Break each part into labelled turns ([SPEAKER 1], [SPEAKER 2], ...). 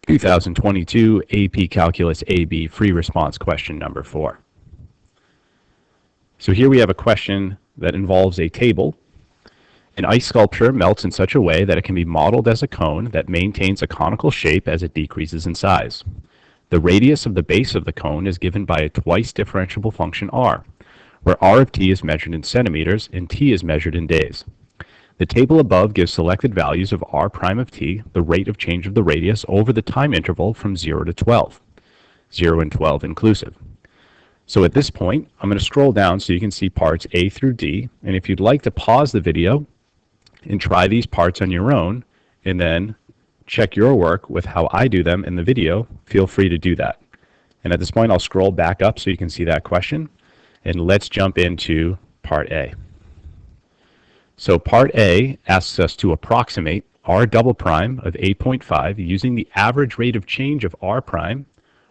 [SPEAKER 1] 2022 AP Calculus AB free response question number 4. So here we have a question that involves a table. An ice sculpture melts in such a way that it can be modeled as a cone that maintains a conical shape as it decreases in size. The radius of the base of the cone is given by a twice differentiable function r, where r of t is measured in centimeters and t is measured in days. The table above gives selected values of r prime of t, the rate of change of the radius, over the time interval from 0 to 12, 0 and 12 inclusive. So at this point, I'm going to scroll down so you can see parts A through D, and if you'd like to pause the video and try these parts on your own, and then check your work with how I do them in the video, feel free to do that. And at this point, I'll scroll back up so you can see that question, and let's jump into part A. So part A asks us to approximate r double prime of 8.5 using the average rate of change of r prime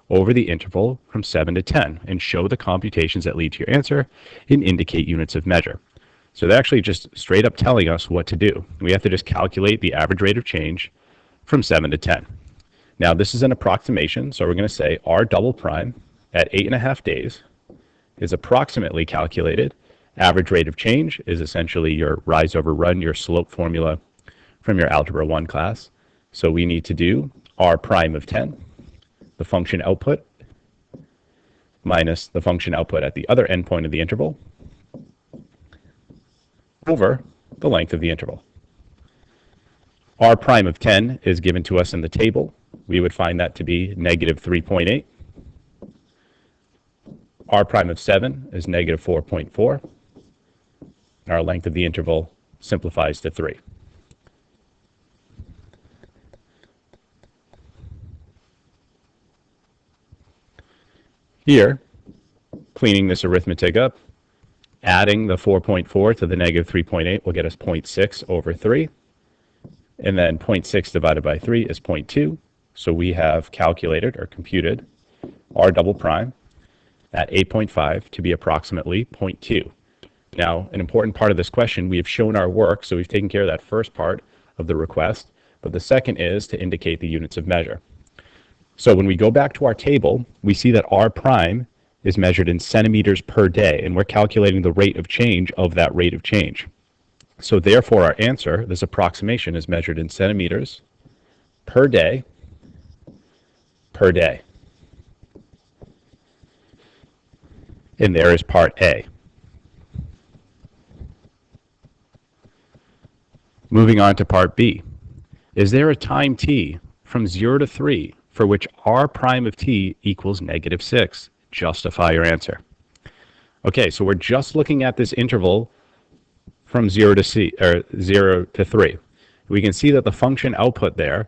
[SPEAKER 1] over the interval from 7 to 10 and show the computations that lead to your answer and indicate units of measure. So they're actually just straight up telling us what to do. We have to just calculate the average rate of change from 7 to 10. Now this is an approximation, so we're going to say r double prime at 8.5 days is approximately calculated. Average rate of change is essentially your rise over run, your slope formula from your Algebra 1 class. So we need to do r prime of 10, the function output, minus the function output at the other endpoint of the interval, over the length of the interval. R prime of 10 is given to us in the table. We would find that to be negative 3.8. R prime of 7 is negative 4.4. Our length of the interval simplifies to 3. Here, cleaning this arithmetic up, adding the 4.4 to the negative 3.8 will get us 0.6 over 3. And then 0.6 divided by 3 is 0.2. So we have calculated or computed r double prime at 8.5 to be approximately 0.2. Now, an important part of this question, we have shown our work, so we've taken care of that first part of the request, but the second is to indicate the units of measure. So when we go back to our table, we see that r prime is measured in centimeters per day, and we're calculating the rate of change of that rate of change. So therefore, our answer, this approximation, is measured in centimeters per day, And there is part A. Moving on to part B. Is there a time t from 0 to 3 for which r prime of t equals negative 6? Justify your answer. Okay, so we're just looking at this interval from 0 to 3. We can see that the function output there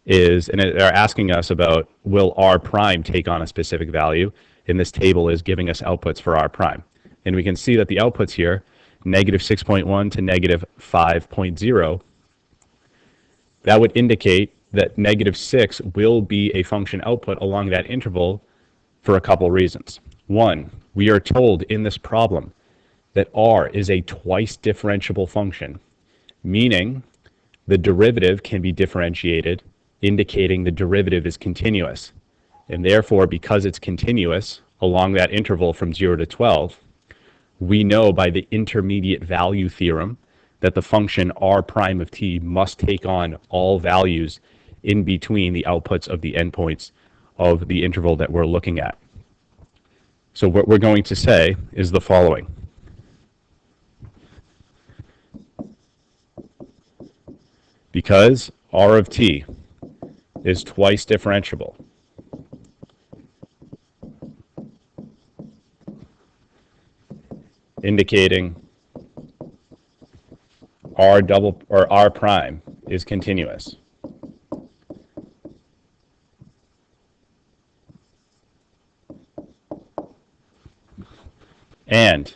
[SPEAKER 1] is, and they're asking us about will r prime take on a specific value, and this table is giving us outputs for r prime. And we can see that the outputs here, negative 6.1 to negative 5.0, that would indicate that negative 6 will be a function output along that interval for a couple reasons. One, we are told in this problem that r is a twice differentiable function, meaning the derivative can be differentiated, indicating the derivative is continuous. And therefore, because it's continuous along that interval from 0 to 12, we know by the intermediate value theorem that the function r prime of t must take on all values in between the outputs of the endpoints of the interval that we're looking at. So what we're going to say is the following. Because r of t is twice differentiable, indicating r prime is continuous. And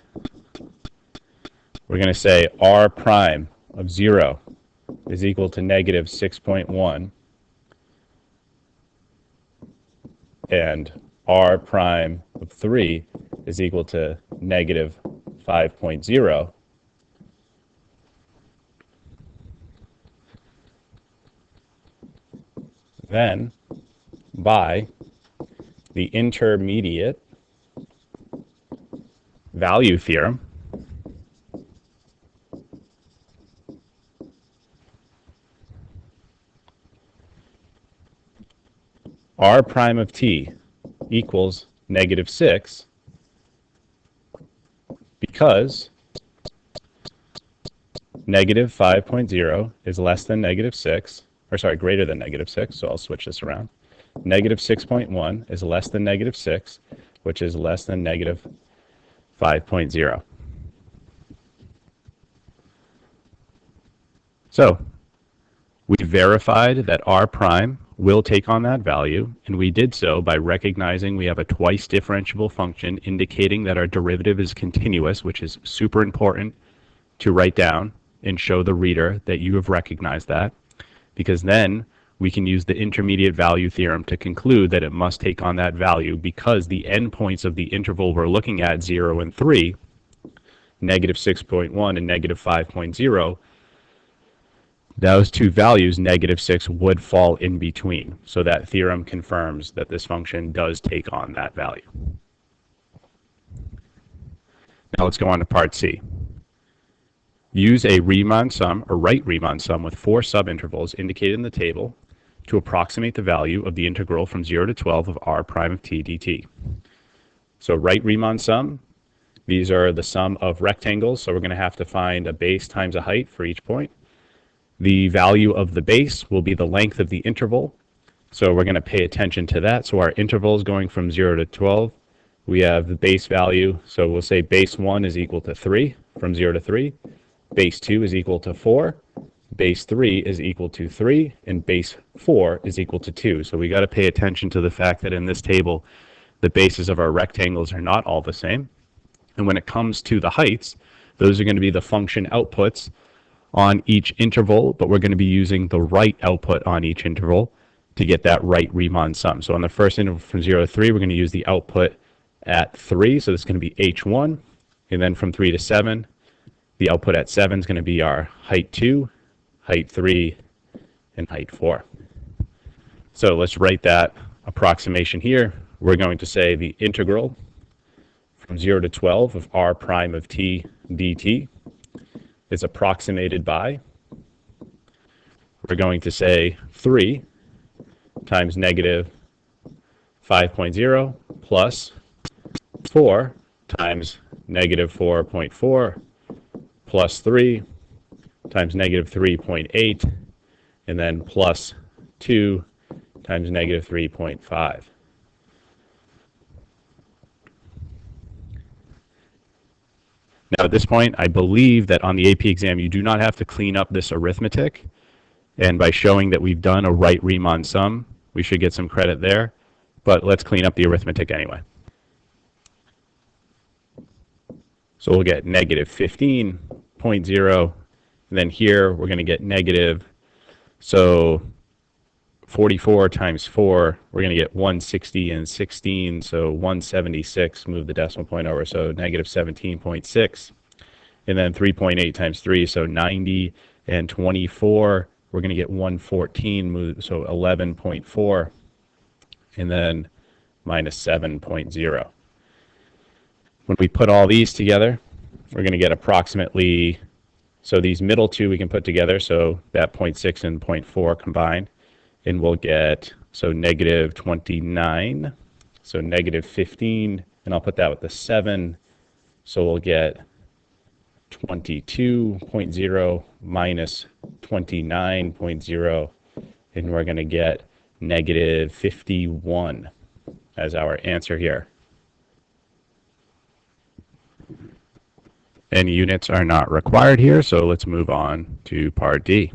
[SPEAKER 1] we're going to say r prime of 0 is equal to negative 6.1, and r prime of 3 is equal to negative 5.0, then by the intermediate value theorem r prime of t equals -6 because -5.0 is less than -6, or sorry, greater than -6, so I'll switch this around. -6.1 is less than -6, which is less than -5.0. So we verified that r prime will take on that value, and we did so by recognizing we have a twice differentiable function indicating that our derivative is continuous, which is super important to write down and show the reader that you have recognized that, because then we can use the intermediate value theorem to conclude that it must take on that value because the endpoints of the interval we're looking at, 0 and 3, -6.1 and -5.0, those two values, -6, would fall in between. So that theorem confirms that this function does take on that value. Now let's go on to part C. Use a Riemann sum, or write Riemann sum with 4 subintervals indicated in the table to approximate the value of the integral from 0 to 12 of r prime of t dt. So write Riemann sum. These are the sum of rectangles, so we're going to have to find a base times a height for each point. The value of the base will be the length of the interval, so we're going to pay attention to that. So our interval is going from 0 to 12. We have the base value, so we'll say base 1 is equal to 3, from 0 to 3. Base 2 is equal to 4. Base 3 is equal to 3, and base 4 is equal to 2. So we got to pay attention to the fact that in this table, the bases of our rectangles are not all the same. And when it comes to the heights, those are going to be the function outputs on each interval, but we're going to be using the right output on each interval to get that right Riemann sum. So on the first interval from 0 to 3, we're going to use the output at 3, so this is going to be h1, and then from 3 to 7, the output at 7 is going to be our height 2, height 3, and height 4. So let's write that approximation here. We're going to say the integral from 0 to 12 of r prime of t dt is approximated by, we're going to say 3 times -5.0 plus 4 times -4.4 plus 3 times -3.8, and then plus 2 times -3.5. Now at this point, I believe that on the AP exam, you do not have to clean up this arithmetic. And by showing that we've done a right Riemann sum, we should get some credit there. But let's clean up the arithmetic anyway. So we'll get -15.0. And then here, we're going to get negative. So 44 times 4, we're going to get 160 and 16, so 176, move the decimal point over, so -17.6. And then 3.8 times 3, so 90, and 24, we're going to get 114, move, so 11.4, and then -7.0. When we put all these together, we're going to get approximately, so these middle two we can put together, so that 0.6 and 0.4 combined. And we'll get, so -29, so -15, and I'll put that with the 7, so we'll get 22.0 minus 29.0, and we're going to get -51 as our answer here. And units are not required here, so let's move on to part D.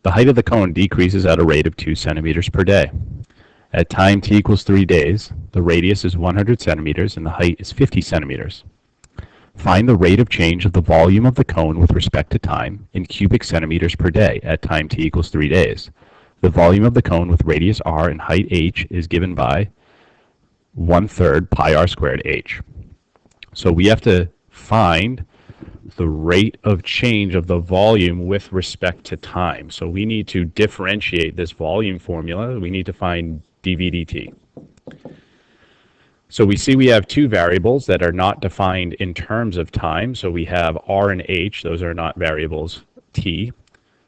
[SPEAKER 1] The height of the cone decreases at a rate of 2 centimeters per day. At time t equals 3 days, the radius is 100 centimeters and the height is 50 centimeters. Find the rate of change of the volume of the cone with respect to time in cubic centimeters per day at time t equals 3 days. The volume of the cone with radius r and height h is given by 1/3 pi r squared h. So we have to find the rate of change of the volume with respect to time. So we need to differentiate this volume formula. We need to find dV dt. So we see we have two variables that are not defined in terms of time. So we have R and H. Those are not variables T.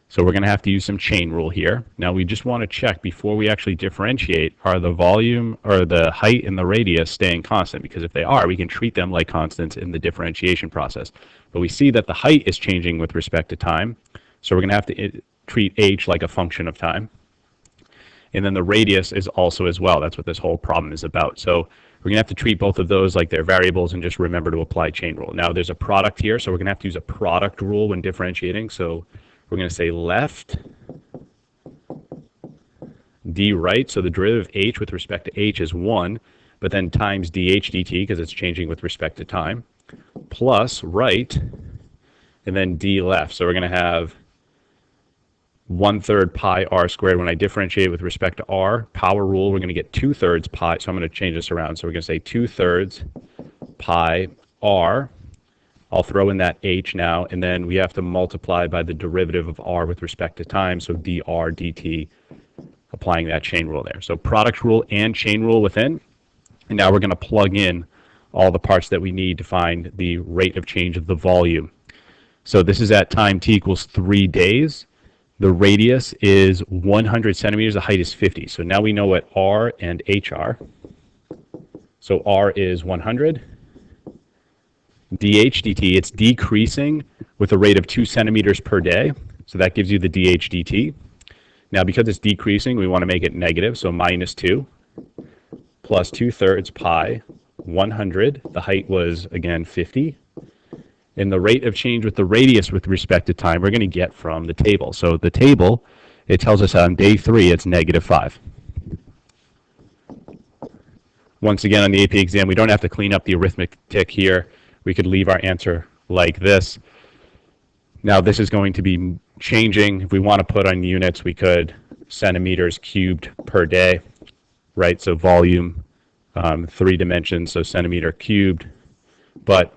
[SPEAKER 1] So we're going to have to use some chain rule here. Now we just want to check before we actually differentiate, are the volume or the height and the radius staying constant? Because if they are, we can treat them like constants in the differentiation process. But we see that the height is changing with respect to time. So we're going to have to treat H like a function of time. And then the radius is also as well. That's what this whole problem is about. So we're going to have to treat both of those like they're variables and just remember to apply chain rule. Now there's a product here, so we're going to have to use a product rule when differentiating. So we're going to say left d right, so the derivative of h with respect to h is 1, but then times dh dt, because it's changing with respect to time, plus right, and then d left. So we're going to have 1/3 pi r squared. When I differentiate with respect to r, power rule, we're going to get 2/3 pi, so I'm going to change this around. So we're going to say 2/3 pi r. I'll throw in that h now, and then we have to multiply by the derivative of r with respect to time, so dr dt, applying that chain rule there. So product rule and chain rule within, and now we're going to plug in all the parts that we need to find the rate of change of the volume. So this is at time t equals 3 days. The radius is 100 centimeters, the height is 50. So now we know what r and h are. So r is 100. dH dt, it's decreasing with a rate of 2 centimeters per day. So that gives you the dH dt. Now because it's decreasing, we want to make it negative, so minus 2 plus 2/3 pi 100. The height was, again, 50. And the rate of change with the radius with respect to time we're going to get from the table. So the table, it tells us on day 3 it's -5. Once again, on the AP exam, we don't have to clean up the arithmetic here. We could leave our answer like this. Now this is going to be changing. If we want to put on units, we could centimeters cubed per day, right? So volume, 3 dimensions, so centimeter cubed. But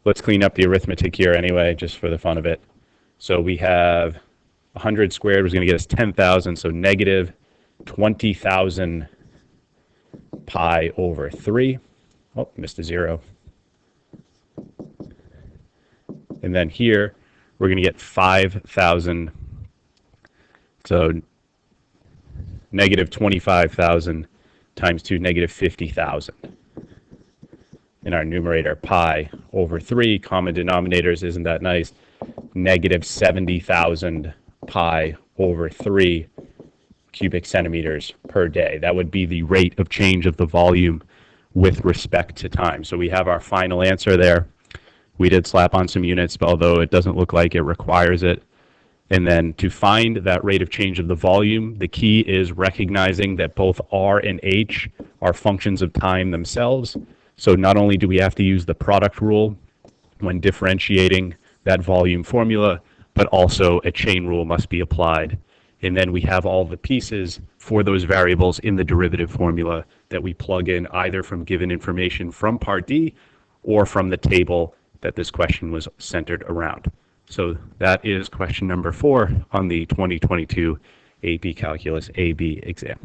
[SPEAKER 1] let's clean up the arithmetic here anyway, just for the fun of it. So we have 100 squared was going to get us 10,000, so negative 20,000 pi over 3. Oh, missed a 0. And then here, we're going to get 5,000, so negative 25,000 times 2, negative 50,000. In our numerator, pi over 3, common denominators, isn't that nice? Negative 70,000 pi over 3 cubic centimeters per day. That would be the rate of change of the volume with respect to time. So we have our final answer there. We did slap on some units, although it doesn't look like it requires it. And then to find that rate of change of the volume, the key is recognizing that both r and h are functions of time themselves. So not only do we have to use the product rule when differentiating that volume formula, but also a chain rule must be applied. And then we have all the pieces for those variables in the derivative formula that we plug in either from given information from Part D or from the table that this question was centered around. So that is question number 4 on the 2022 AP Calculus AB exam.